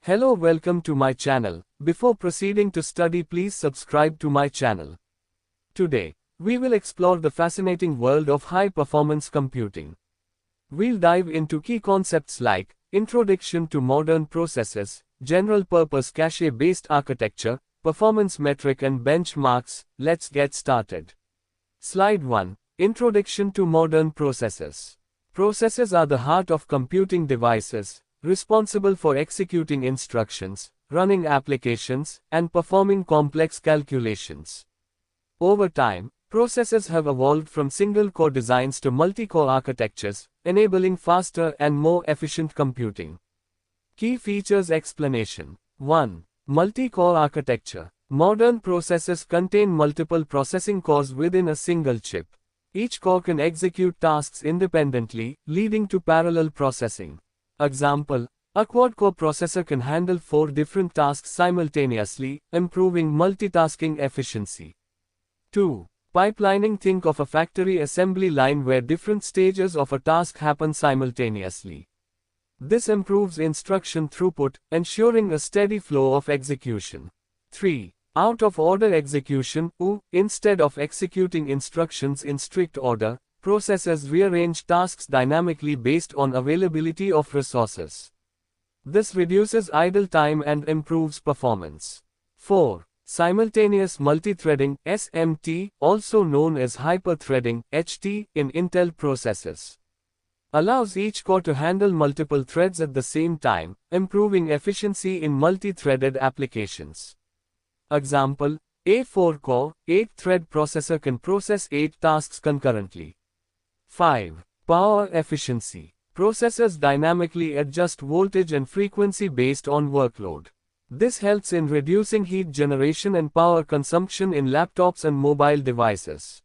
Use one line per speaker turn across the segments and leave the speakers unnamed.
Hello, welcome to my channel. Before proceeding to study, please subscribe to my channel. Today, we will explore the fascinating world of high-performance computing. We'll dive into key concepts like introduction to modern processors, general-purpose cache-based architecture, performance metric and benchmarks. Let's get started. Slide 1. Introduction to modern processors. Processors are the heart of computing devices, responsible for executing instructions, running applications, and performing complex calculations. Over time, processors have evolved from single-core designs to multi-core architectures, enabling faster and more efficient computing. Key features explanation. 1. Multi-core architecture. Modern processors contain multiple processing cores within a single chip. Each core can execute tasks independently, leading to parallel processing. Example: a quad-core processor can handle 4 different tasks simultaneously, improving multitasking efficiency. 2. Pipelining. Think of a factory assembly line where different stages of a task happen simultaneously. This improves instruction throughput, ensuring a steady flow of execution. 3. Out-of-order execution. Instead of executing instructions in strict order, processors rearrange tasks dynamically based on availability of resources. This reduces idle time and improves performance. 4. Simultaneous multithreading, SMT, also known as hyper-threading, HT, in Intel processors, allows each core to handle multiple threads at the same time, improving efficiency in multi-threaded applications. Example: a 4-core, 8-thread processor can process 8 tasks concurrently. 5. Power efficiency. Processors dynamically adjust voltage and frequency based on workload. This helps in reducing heat generation and power consumption in laptops and mobile devices.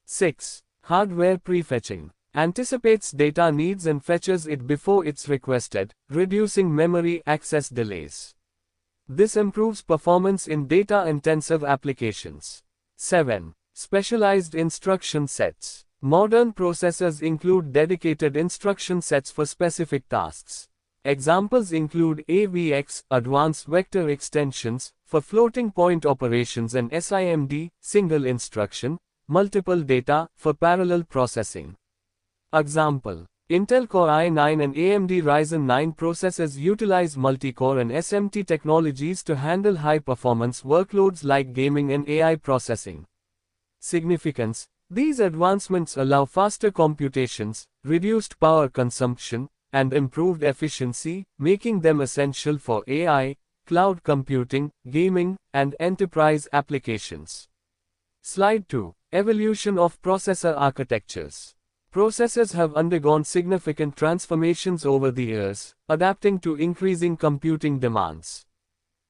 6. Hardware prefetching. Anticipates data needs and fetches it before it's requested, reducing memory access delays. This improves performance in data-intensive applications. 7. Specialized instruction sets. Modern processors include dedicated instruction sets for specific tasks. Examples include AVX, advanced vector extensions, for floating point operations, and SIMD, single instruction, multiple data, for parallel processing. Example: Intel Core i9 and AMD Ryzen 9 processors utilize multi-core and SMT technologies to handle high-performance workloads like gaming and AI processing. Significance: these advancements allow faster computations, reduced power consumption, and improved efficiency, making them essential for AI, cloud computing, gaming, and enterprise applications. Slide 2. Evolution of processor architectures. Processors have undergone significant transformations over the years, adapting to increasing computing demands.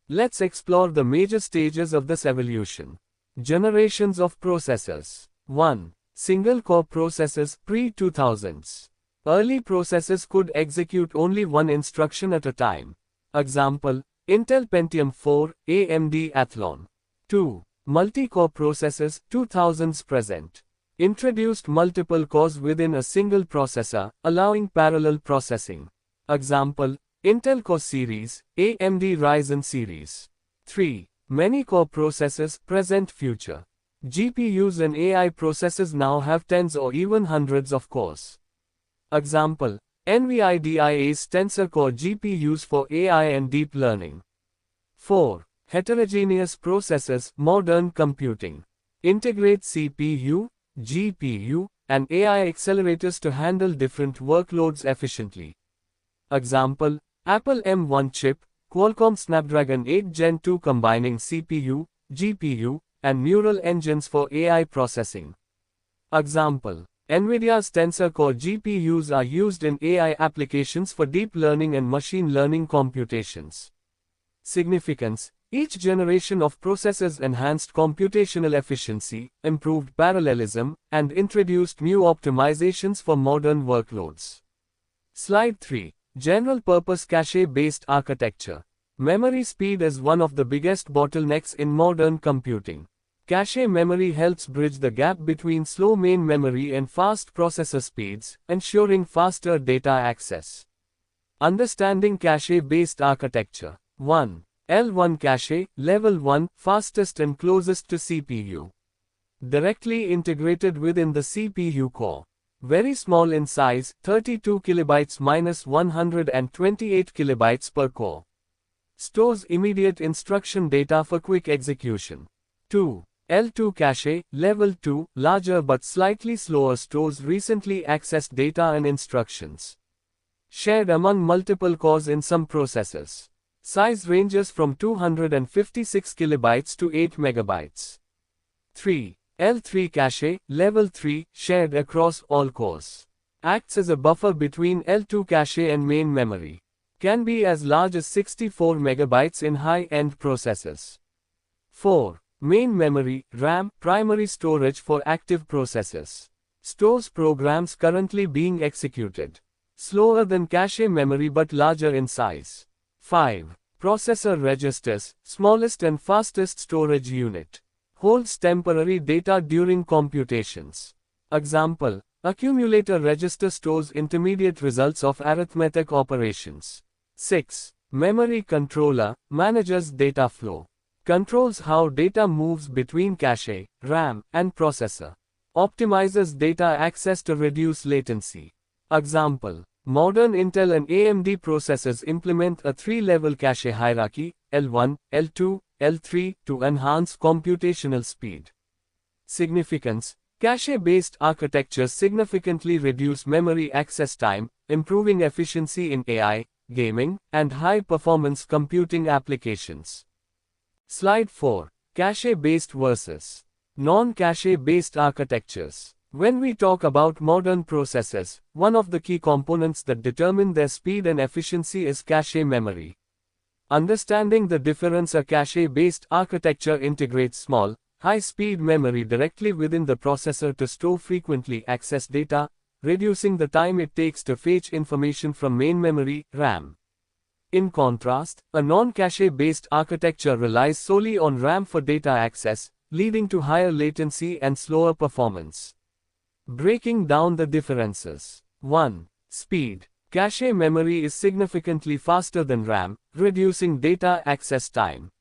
Let's explore the major stages of this evolution. Generations of processors. 1. Single-core processors, pre-2000s. Early processors could execute only one instruction at a time. Example: Intel Pentium 4, AMD Athlon. 2. Multi-core processors, 2000s present. Introduced multiple cores within a single processor, allowing parallel processing. Example: Intel Core series, AMD Ryzen series. 3. Many core processors, present future. GPUs and AI processors now have tens or even hundreds of cores. Example: NVIDIA's Tensor Core GPUs for AI and deep learning. 4. Heterogeneous processors, modern computing. Integrate CPU, GPU, and AI accelerators to handle different workloads efficiently. Example: Apple M1 chip, Qualcomm Snapdragon 8 Gen 2 combining CPU, GPU, and neural engines for AI processing. Example: NVIDIA's Tensor Core GPUs are used in AI applications for deep learning and machine learning computations. Significance: each generation of processors enhanced computational efficiency, improved parallelism, and introduced new optimizations for modern workloads. Slide 3. General-purpose cache-based architecture. Memory speed is one of the biggest bottlenecks in modern computing. Cache memory helps bridge the gap between slow main memory and fast processor speeds, ensuring faster data access. Understanding cache-based architecture. 1. L1 cache, level 1, fastest and closest to CPU. Directly integrated within the CPU core. Very small in size, 32 kilobytes minus 128 kilobytes per core. Stores immediate instruction data for quick execution. 2. L2 cache, level 2, larger but slightly slower, stores recently accessed data and instructions. Shared among multiple cores in some processors. Size ranges from 256 kilobytes to 8 megabytes. 3. L3 cache, level 3, shared across all cores. Acts as a buffer between L2 cache and main memory. Can be as large as 64 megabytes in high-end processors. 4. Main memory, RAM, primary storage for active processors. Stores programs currently being executed. Slower than cache memory but larger in size. 5. Processor registers, smallest and fastest storage unit. Holds temporary data during computations. Example, accumulator register stores intermediate results of arithmetic operations. 6. Memory controller, manages data flow. Controls how data moves between cache, RAM, and processor. Optimizes data access to reduce latency. Example, modern Intel and AMD processors implement a 3-level cache hierarchy, L1, L2, L3, to enhance computational speed. Significance: cache-based architectures significantly reduce memory access time, improving efficiency in AI, gaming, and high-performance computing applications. Slide 4. Cache-based versus non-cache-based architectures. When we talk about modern processors, one of the key components that determine their speed and efficiency is cache memory. Understanding the difference: a cache-based architecture integrates small, high-speed memory directly within the processor to store frequently accessed data, reducing the time it takes to fetch information from main memory, RAM. In contrast, a non-cache-based architecture relies solely on RAM for data access, leading to higher latency and slower performance. Breaking down the differences. 1. Speed. Cache memory is significantly faster than RAM, reducing data access time.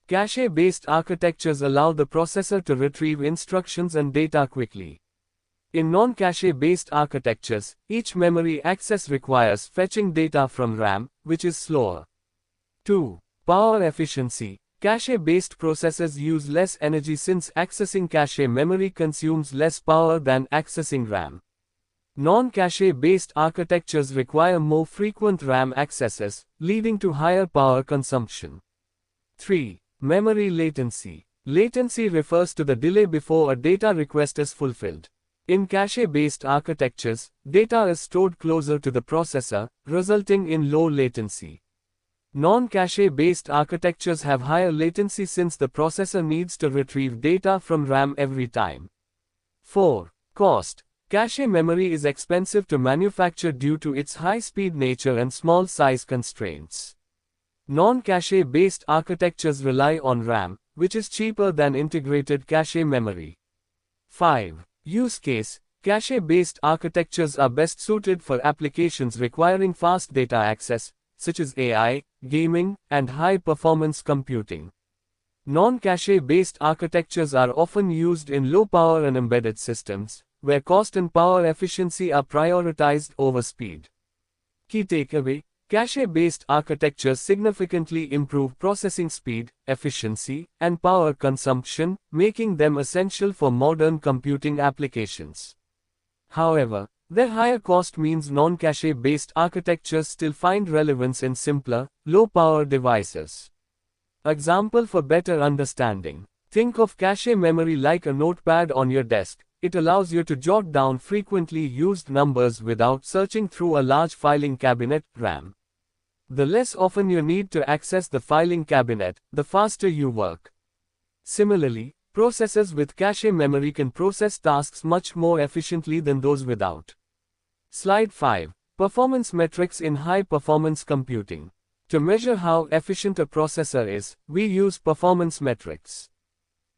Cache-based architectures allow the processor to retrieve instructions and data quickly. In non-cache-based architectures, each memory access requires fetching data from RAM, which is slower. 2. Power efficiency. Cache-based processors use less energy since accessing cache memory consumes less power than accessing RAM. Non-cache-based architectures require more frequent RAM accesses, leading to higher power consumption. 3. Memory latency. Latency refers to the delay before a data request is fulfilled. In cache-based architectures, data is stored closer to the processor, resulting in low latency. Non-cache-based architectures have higher latency since the processor needs to retrieve data from RAM every time. 4. Cost. Cache memory is expensive to manufacture due to its high-speed nature and small size constraints. Non-cache-based architectures rely on RAM, which is cheaper than integrated cache memory. 5. Use case. Cache-based architectures are best suited for applications requiring fast data access, such as AI, gaming, and high-performance computing. Non-cache-based architectures are often used in low-power and embedded systems, where cost and power efficiency are prioritized over speed. Key takeaway: cache-based architectures significantly improve processing speed, efficiency, and power consumption, making them essential for modern computing applications. However, their higher cost means non-cache-based architectures still find relevance in simpler, low-power devices. Example for better understanding. Think of cache memory like a notepad on your desk. It allows you to jot down frequently used numbers without searching through a large filing cabinet, RAM. The less often you need to access the filing cabinet, the faster you work. Similarly, processors with cache memory can process tasks much more efficiently than those without. Slide 5. Performance metrics in high-performance computing. To measure how efficient a processor is, we use performance metrics.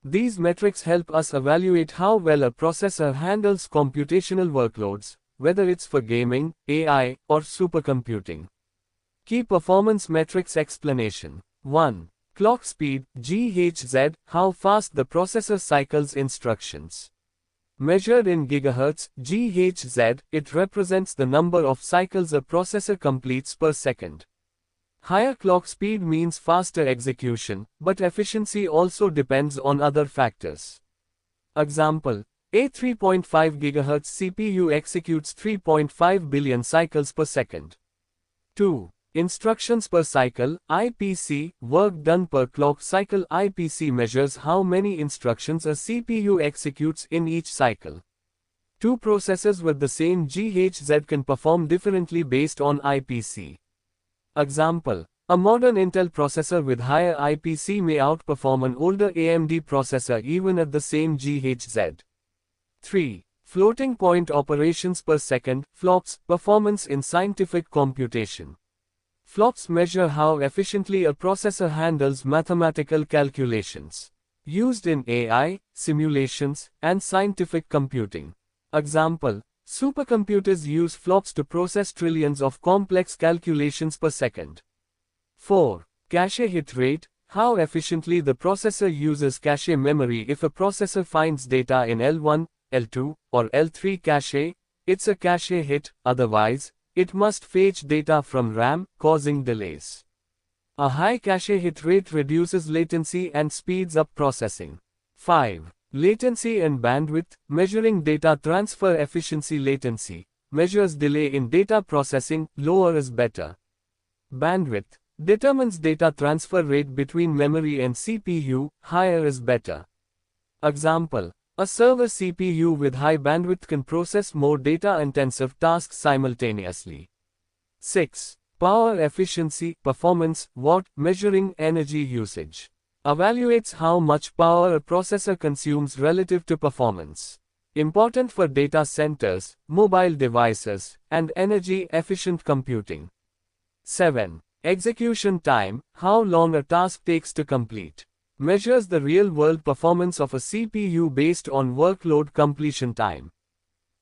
These metrics help us evaluate how well a processor handles computational workloads, whether it's for gaming, AI, or supercomputing. Key performance metrics explanation. 1. Clock speed, GHz, how fast the processor cycles instructions. Measured in gigahertz, GHz, it represents the number of cycles a processor completes per second. Higher clock speed means faster execution, but efficiency also depends on other factors. Example: a 3.5 GHz CPU executes 3.5 billion cycles per second. 2. Instructions per cycle, IPC, work done per clock cycle. IPC measures how many instructions a CPU executes in each cycle. Two processors with the same GHz can perform differently based on IPC. Example: a modern Intel processor with higher IPC may outperform an older AMD processor even at the same GHz. 3. Floating point operations per second, FLOPS, performance in scientific computation. FLOPS measure how efficiently a processor handles mathematical calculations. Used in AI, simulations, and scientific computing. Example: supercomputers use FLOPS to process trillions of complex calculations per second. 4. Cache hit rate, how efficiently the processor uses cache memory. If a processor finds data in L1, L2, or L3 cache, it's a cache hit, otherwise, it must fetch data from RAM, causing delays. A high cache hit rate reduces latency and speeds up processing. 5. Latency and bandwidth, measuring data transfer efficiency. Latency measures delay in data processing, lower is better. Bandwidth determines data transfer rate between memory and CPU, higher is better. Example: a server CPU with high bandwidth can process more data-intensive tasks simultaneously. 6. Power efficiency, performance, watt, measuring energy usage. Evaluates how much power a processor consumes relative to performance. Important for data centers, mobile devices, and energy-efficient computing. 7. Execution time, how long a task takes to complete. Measures the real-world performance of a CPU based on workload completion time.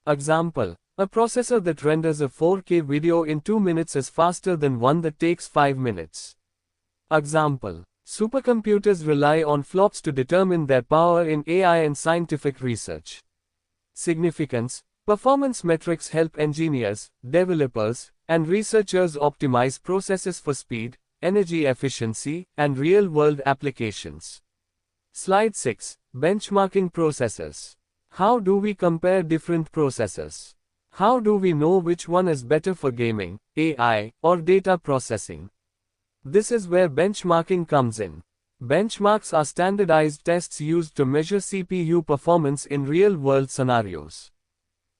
Example: a processor that renders a 4K video in 2 minutes is faster than one that takes 5 minutes. Example: supercomputers rely on FLOPS to determine their power in AI and scientific research. Significance: performance metrics help engineers, developers, and researchers optimize processes for speed, energy efficiency, and real-world applications. Slide 6. Benchmarking processors. How do we compare different processors? How do we know which one is better for gaming, AI, or data processing? This is where benchmarking comes in. Benchmarks are standardized tests used to measure CPU performance in real-world scenarios.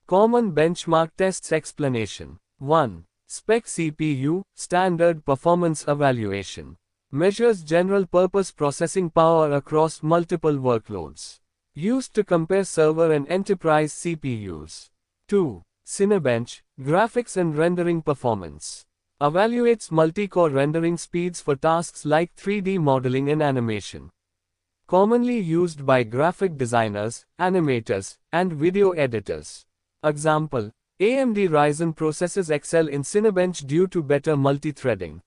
Common benchmark tests explanation. 1. Spec CPU, Standard Performance Evaluation. Measures general-purpose processing power across multiple workloads. Used to compare server and enterprise CPUs. 2. Cinebench, Graphics and Rendering Performance. Evaluates multi-core rendering speeds for tasks like 3D modeling and animation. Commonly used by graphic designers, animators, and video editors. Example: AMD Ryzen processors excel in Cinebench due to better multi-threading.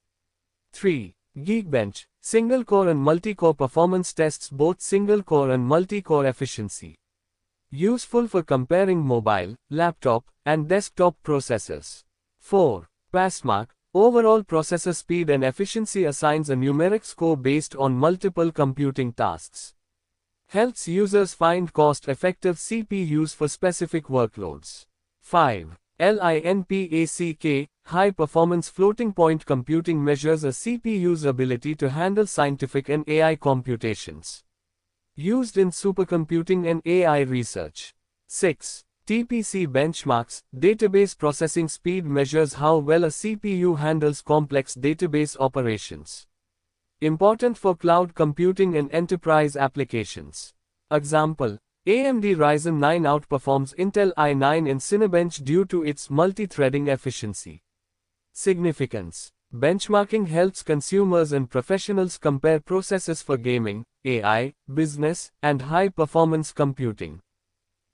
3. Geekbench, single-core and multi-core performance tests both single-core and multi-core efficiency. Useful for comparing mobile, laptop, and desktop processors. 4. Passmark, overall processor speed and efficiency assigns a numeric score based on multiple computing tasks. Helps users find cost-effective CPUs for specific workloads. 5. LINPACK, high-performance floating-point computing measures a CPU's ability to handle scientific and AI computations. Used in supercomputing and AI research. 6. TPC benchmarks, database processing speed measures how well a CPU handles complex database operations. Important for cloud computing and enterprise applications. Example: AMD Ryzen 9 outperforms Intel i9 in Cinebench due to its multi-threading efficiency. Significance: benchmarking helps consumers and professionals compare processors for gaming, AI, business, and high-performance computing.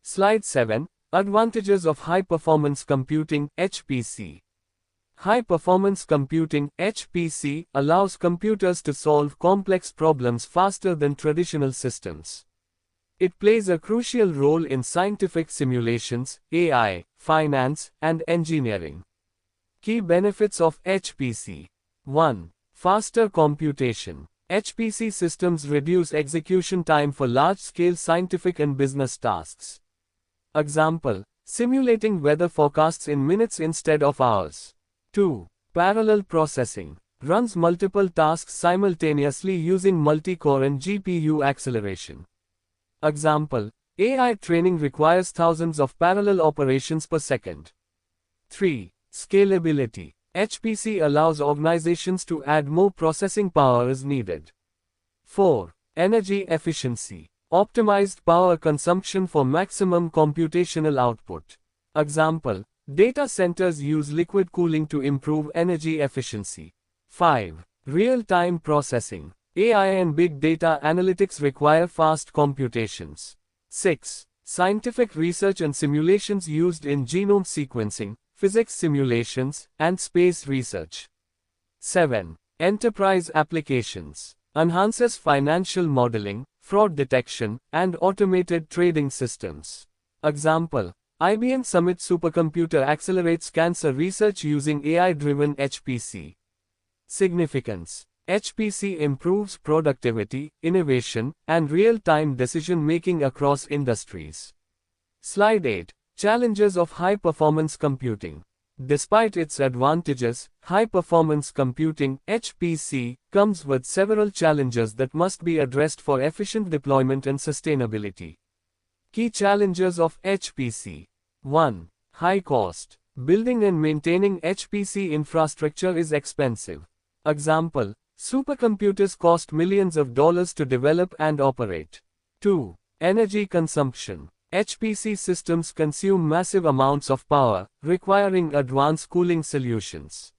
Slide 7. Advantages of high-performance computing, HPC. High-performance computing (HPC) allows computers to solve complex problems faster than traditional systems. It plays a crucial role in scientific simulations, AI, finance, and engineering. Key benefits of HPC. 1. Faster computation. HPC systems reduce execution time for large-scale scientific and business tasks. Example: simulating weather forecasts in minutes instead of hours. 2. Parallel processing. Runs multiple tasks simultaneously using multi-core and GPU acceleration. Example: AI training requires thousands of parallel operations per second. 3. Scalability. HPC allows organizations to add more processing power as needed. 4. Energy efficiency. Optimized power consumption for maximum computational output. Example: data centers use liquid cooling to improve energy efficiency. 5. Real-time processing. AI and big data analytics require fast computations. 6. Scientific research and simulations used in genome sequencing, physics simulations, and space research. 7. Enterprise applications. Enhances financial modeling, fraud detection, and automated trading systems. Example: IBM Summit supercomputer accelerates cancer research using AI-driven HPC. Significance. HPC improves productivity, innovation, and real-time decision-making across industries. Slide 8. Challenges of high-performance computing. Despite its advantages, high-performance computing (HPC) comes with several challenges that must be addressed for efficient deployment and sustainability. Key challenges of HPC. 1. High cost. Building and maintaining HPC infrastructure is expensive. Example: supercomputers cost millions of dollars to develop and operate. 2. Energy consumption. HPC systems consume massive amounts of power, requiring advanced cooling solutions.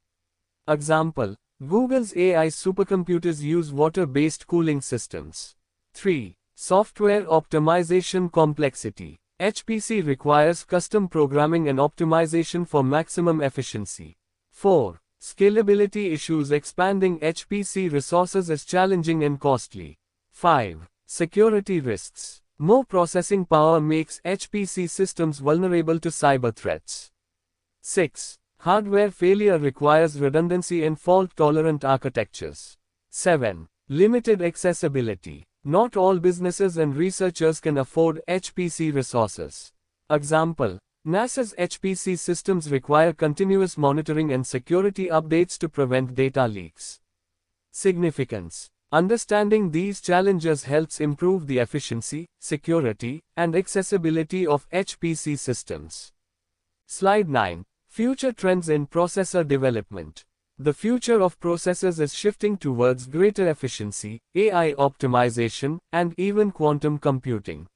Example: Google's AI supercomputers use water-based cooling systems. 3. Software optimization complexity. HPC requires custom programming and optimization for maximum efficiency. 4. Scalability issues. Expanding HPC resources is challenging and costly. 5. Security risks. More processing power makes HPC systems vulnerable to cyber threats. 6. Hardware failure requires redundancy and fault-tolerant architectures. 7. Limited accessibility. Not all businesses and researchers can afford HPC resources. Example: NASA's HPC systems require continuous monitoring and security updates to prevent data leaks. Significance. Understanding these challenges helps improve the efficiency, security, and accessibility of HPC systems. Slide 9. Future trends in processor development. The future of processors is shifting towards greater efficiency, AI optimization, and even quantum computing.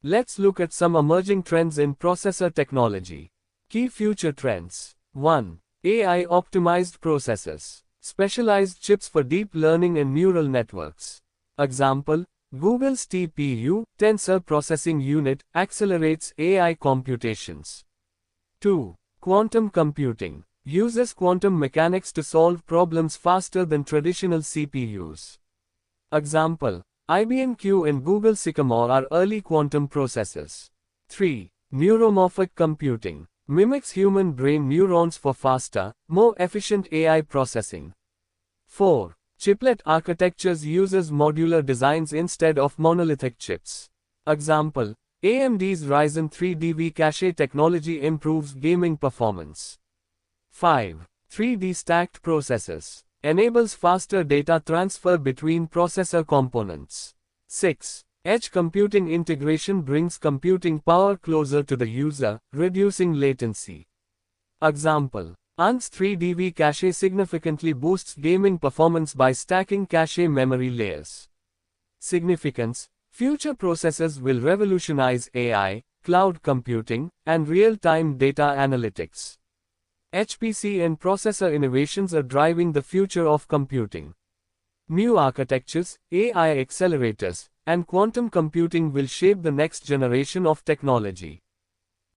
Let's look at some emerging trends in processor technology. Key future trends. 1. AI optimized processors. Specialized chips for deep learning and neural networks. Example: Google's TPU, Tensor Processing Unit, accelerates AI computations. 2. Quantum computing. Uses quantum mechanics to solve problems faster than traditional CPUs. Example: IBM Q and Google Sycamore are early quantum processors. 3. Neuromorphic computing. Mimics human brain neurons for faster, more efficient AI processing. 4. Chiplet architectures. Uses modular designs instead of monolithic chips. Example: AMD's Ryzen 3 DV cache technology improves gaming performance. 5. 3D stacked processors. Enables faster data transfer between processor components. 6. Edge computing integration brings computing power closer to the user, reducing latency. Example: ARM's 3DV cache significantly boosts gaming performance by stacking cache memory layers. Significance: future processors will revolutionize AI, cloud computing, and real-time data analytics. HPC and processor innovations are driving the future of computing. New architectures, AI accelerators, and quantum computing will shape the next generation of technology.